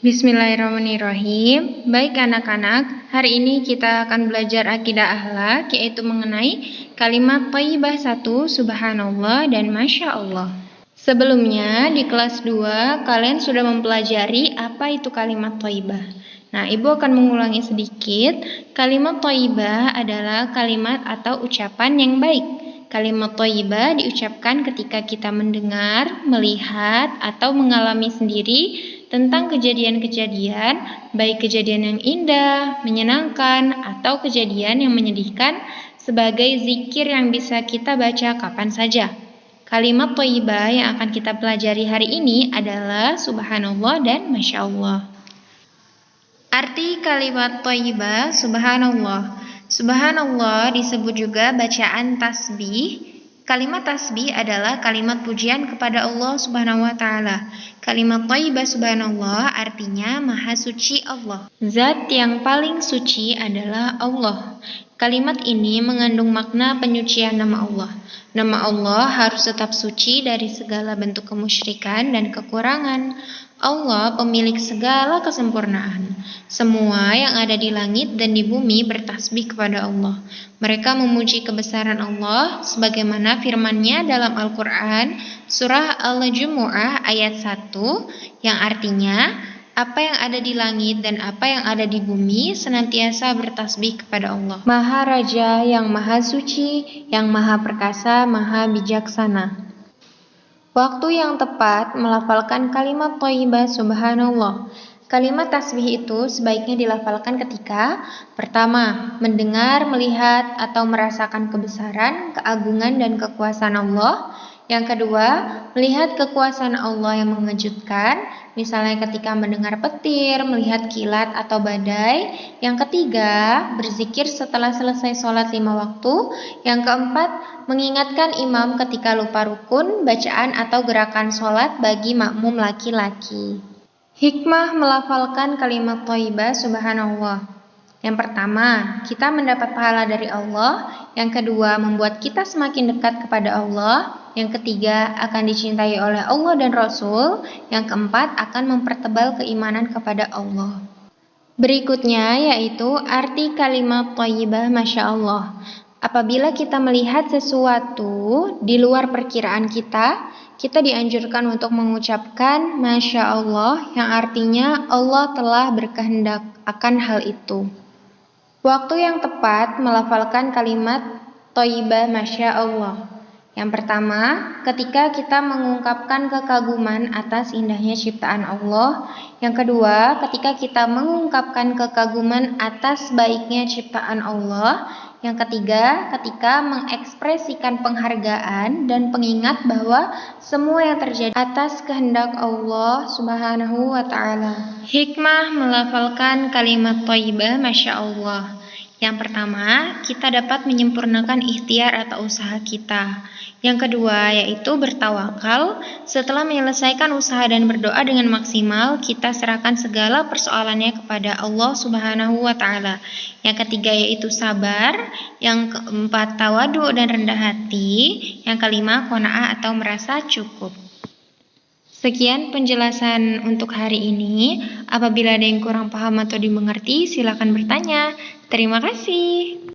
Bismillahirrahmanirrahim. Baik anak-anak, hari ini kita akan belajar akidah akhlak, yaitu mengenai kalimat thayyibah 1, subhanallah dan masya Allah. Sebelumnya di kelas 2 kalian sudah mempelajari apa itu kalimat thayyibah. Nah, Ibu akan mengulangi sedikit. Kalimat thayyibah adalah kalimat atau ucapan yang baik. Kalimat thayyibah diucapkan ketika kita mendengar, melihat, atau mengalami sendiri tentang kejadian-kejadian, baik kejadian yang indah, menyenangkan, atau kejadian yang menyedihkan, sebagai zikir yang bisa kita baca kapan saja. Kalimat thayyibah yang akan kita pelajari hari ini adalah subhanallah dan masya Allah. Arti kalimat thayyibah subhanallah. Subhanallah disebut juga bacaan tasbih. Kalimat tasbih adalah kalimat pujian kepada Allah Subhanahu wa taala. Kalimat thayyibah subhanallah artinya maha suci Allah. Zat yang paling suci adalah Allah. Kalimat ini mengandung makna penyucian nama Allah. Nama Allah harus tetap suci dari segala bentuk kemusyrikan dan kekurangan. Allah pemilik segala kesempurnaan. Semua yang ada di langit dan di bumi bertasbih kepada Allah. Mereka memuji kebesaran Allah sebagaimana firman-Nya dalam Al-Quran surah Al-Jumu'ah ayat 1 yang artinya apa yang ada di langit dan apa yang ada di bumi senantiasa bertasbih kepada Allah. Maha Raja yang maha suci, yang maha perkasa, maha bijaksana. Waktu yang tepat melafalkan kalimat thayyibah subhanallah. Kalimat tasbih itu sebaiknya dilafalkan ketika pertama, mendengar, melihat, atau merasakan kebesaran, keagungan, dan kekuasaan Allah. Yang kedua, melihat kekuasaan Allah yang mengejutkan, misalnya ketika mendengar petir, melihat kilat atau badai. Yang ketiga, berzikir setelah selesai sholat 5 waktu. Yang keempat, mengingatkan imam ketika lupa rukun, bacaan atau gerakan sholat bagi makmum laki-laki. Hikmah melafalkan kalimat thayyibah subhanallah. Yang pertama, kita mendapat pahala dari Allah. Yang kedua, membuat kita semakin dekat kepada Allah. Yang ketiga, akan dicintai oleh Allah dan Rasul. Yang keempat, akan mempertebal keimanan kepada Allah. Berikutnya yaitu arti kalimat thayyibah masya Allah. Apabila kita melihat sesuatu di luar perkiraan kita dianjurkan untuk mengucapkan masya Allah yang artinya Allah telah berkehendak akan hal itu. Waktu yang tepat melafalkan kalimat thayyibah masya Allah. Yang pertama, ketika kita mengungkapkan kekaguman atas indahnya ciptaan Allah. Yang kedua, ketika kita mengungkapkan kekaguman atas baiknya ciptaan Allah. Yang ketiga, ketika mengekspresikan penghargaan dan pengingat bahwa semua yang terjadi atas kehendak Allah Subhanahu wa ta'ala. Hikmah melafalkan kalimat thayyibah masya Allah. Yang pertama, kita dapat menyempurnakan ikhtiar atau usaha kita. Yang kedua, yaitu bertawakal. Setelah menyelesaikan usaha dan berdoa dengan maksimal, kita serahkan segala persoalannya kepada Allah Subhanahu wa ta'ala. Yang ketiga, yaitu sabar. Yang keempat, tawadu dan rendah hati. Yang kelima, qanaah atau merasa cukup. Sekian penjelasan untuk hari ini. Apabila ada yang kurang paham atau dimengerti, silakan bertanya. Terima kasih.